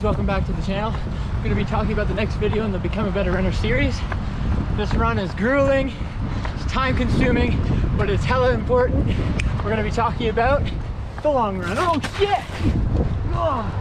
Welcome back to the channel. I'm going to be talking about the next video in the Become a Better Runner series. This run is grueling, it's time consuming, but it's hella important. We're going to be talking about the long run. Oh shit! Oh.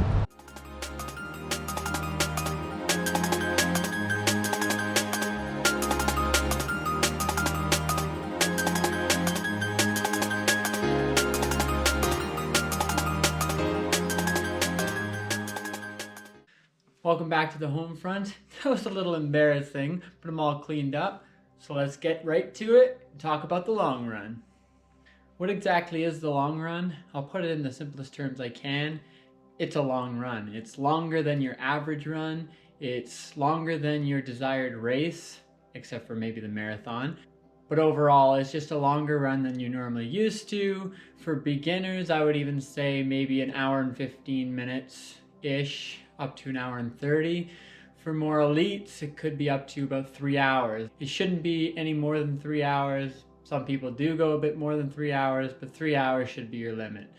Welcome back to the home front. That was a little embarrassing, but I'm all cleaned up. So let's get right to it and talk about the long run. What exactly is the long run? I'll put it in the simplest terms I can. It's a long run. It's longer than your average run. It's longer than your desired race, except for maybe the marathon. But overall, it's just a longer run than you're normally used to. For beginners, I would even say maybe an hour and 15 minutes-ish. Up to an hour and 30. For more elites, it could be up to about 3 hours. It shouldn't be any more than 3 hours. Some people do go a bit more than 3 hours, but 3 hours should be your limit.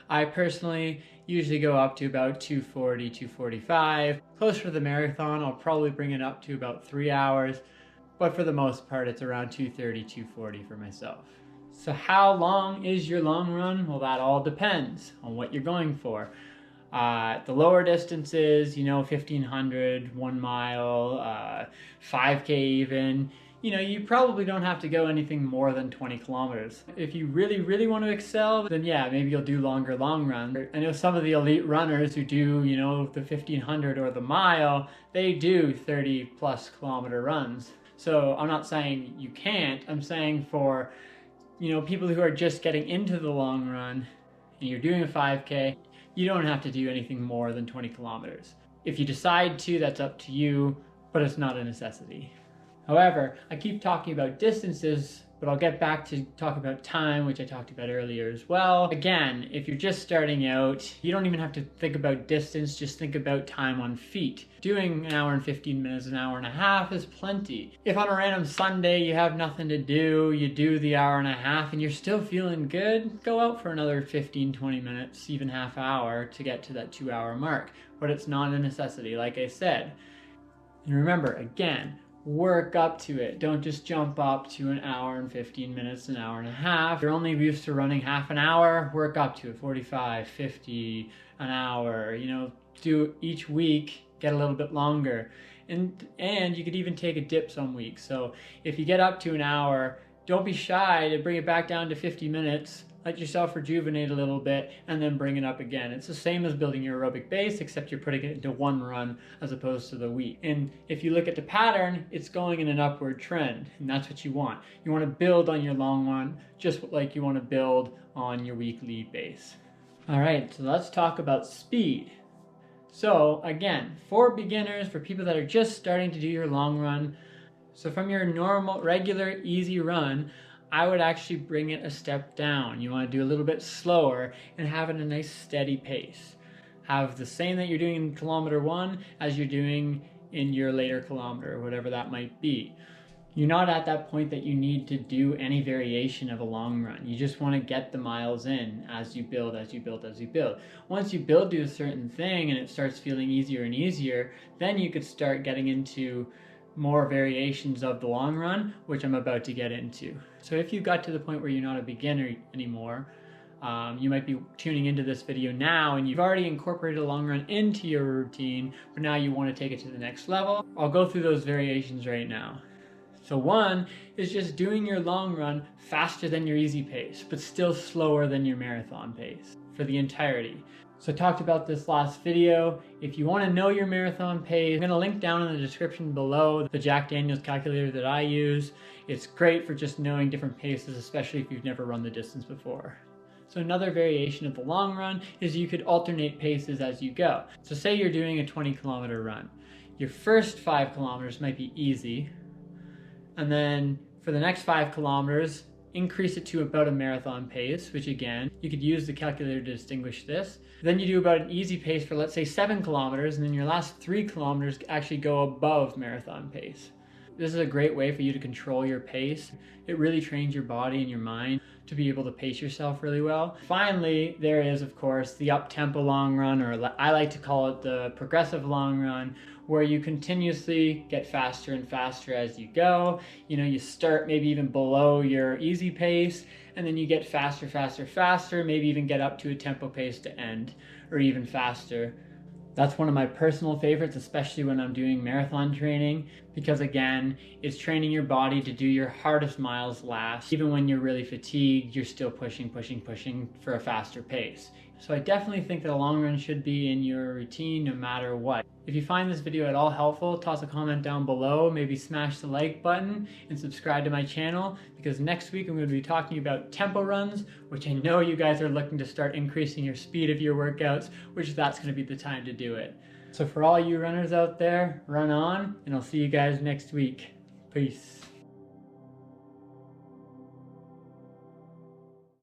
I personally usually go up to about 240, 245. Closer to the marathon, I'll probably bring it up to about 3 hours, but for the most part, it's around 230, 240 for myself. So how long is your long run? Well, that all depends on what you're going for. The lower distances, 1500, 1 mile, 5K even, you probably don't have to go anything more than 20 kilometers. If you really want to excel, then yeah, maybe you'll do longer long runs. I know some of the elite runners who do, the 1500 or the mile, they do 30 plus kilometer runs. So I'm not saying you can't, I'm saying for, people who are just getting into the long run and you're doing a 5K, you don't have to do anything more than 20 kilometers. If you decide to, that's up to you, but it's not a necessity. However, I keep talking about distances, but I'll get back to talk about time, which I talked about earlier as well. Again, if you're just starting out, you don't even have to think about distance, just think about time on feet. Doing an hour and 15 minutes, an hour and a half is plenty. If on a random Sunday you have nothing to do, you do the hour and a half and you're still feeling good, go out for another 15, 20 minutes, even half hour to get to that 2 hour mark. But it's not a necessity, like I said. And remember, again, work up to it. Don't just jump up to an hour and 15 minutes, an hour and a half. If you're only used to running half an hour, work up to it, 45, 50, an hour, do each week, get a little bit longer. And you could even take a dip some weeks. So if you get up to an hour, don't be shy to bring it back down to 50 minutes. Let yourself rejuvenate a little bit and then bring it up again. It's the same as building your aerobic base, except you're putting it into one run as opposed to the week. And if you look at the pattern, it's going in an upward trend, and that's what you want. You want to build on your long run just like you want to build on your weekly base. All right, so let's talk about speed. So again, for beginners, for people that are just starting to do your long run, so from your normal, regular, easy run, I would actually bring it a step down. You want to do a little bit slower and have it a nice steady pace. Have the same that you're doing in kilometer 1 as you're doing in your later kilometer, whatever that might be. You're not at that point that you need to do any variation of a long run. You just want to get the miles in as you build, as you build, as you build. Once you build to a certain thing and it starts feeling easier and easier, then you could start getting into more variations of the long run, which I'm about to get into. So if you got to the point where you're not a beginner anymore, you might be tuning into this video now and you've already incorporated a long run into your routine, but now you want to take it to the next level. I'll go through those variations right now. So one is just doing your long run faster than your easy pace, but still slower than your marathon pace for the entirety. So I talked about this last video. If you want to know your marathon pace, I'm going to link down in the description below the Jack Daniels calculator that I use. It's great for just knowing different paces, especially if you've never run the distance before. So another variation of the long run is you could alternate paces as you go. So say you're doing a 20-kilometer run. Your first 5 kilometers might be easy, and then for the next 5 kilometers, increase it to about a marathon pace, which again, you could use the calculator to distinguish this. Then you do about an easy pace for, let's say, 7 kilometers, and then your last 3 kilometers actually go above marathon pace. This is a great way for you to control your pace. It really trains your body and your mind to be able to pace yourself really well. Finally, there is, of course, the up-tempo long run, or I like to call it the progressive long run, where you continuously get faster and faster as you go. You start maybe even below your easy pace, and then you get faster, faster, faster, maybe even get up to a tempo pace to end, or even faster. That's one of my personal favorites, especially when I'm doing marathon training, because again, it's training your body to do your hardest miles last. Even when you're really fatigued, you're still pushing for a faster pace. So I definitely think that a long run should be in your routine no matter what. If you find this video at all helpful, toss a comment down below, maybe smash the like button and subscribe to my channel, because next week I'm going to be talking about tempo runs, which I know you guys are looking to start increasing your speed of your workouts, which that's going to be the time to do it. So for all you runners out there, run on, and I'll see you guys next week. Peace.